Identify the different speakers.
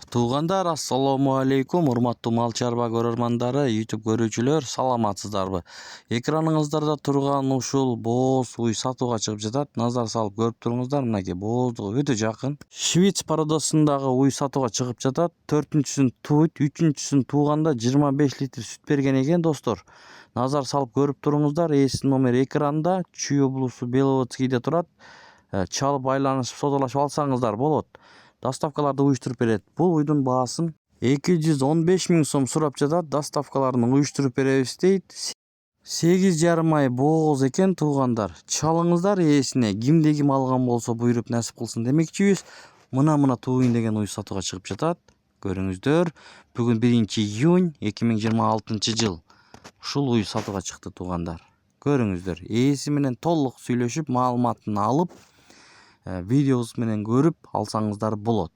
Speaker 1: Туугандар, ассаламу алейкум, урматтуу мал чарба көрөрмандары, YouTube көрүүчүлөр, саламатсыздарбы? Экраныңыздарда турган ушул бооз уй сатууга чыгып жатат. Назар салып көрүп туруңуздар, мынакей бооздугу өтө жакын. Швиц породасындагы уй сатууга чыгып жатат. 4-сүн тууйт, 3-сүн тууганда 25 литр сүт берген экен, достор. Назар салып көрүп туруңуздар. Эсин номер экранда, Чүй облусу Беловодскийде турат. Чалып айланышып содалашып алсаңыздар болот. Доставкаларды уюштуруп берет. Бул уйдун баасын 215 000 сом сурап жатат. Доставкаларын уюштуруп беребиз дейт. 8,5 ай бооз экен, туугандар. Чалыңыздар ээсине. Кимде ким алган болсо буйруп насип кылсын демекчибиз. Мына тууйын деген уй сатууга чыгып жатат. Көрүңүздөр. Бүгүн 1-июнь 2026 жыл. Ушул уй сатууга чыкты, туугандар. Көрүңүздөр. Ээси менен толук сүйлөшүп, маалыматын алып, видеобуз менен көрүп алсаңыздар болот.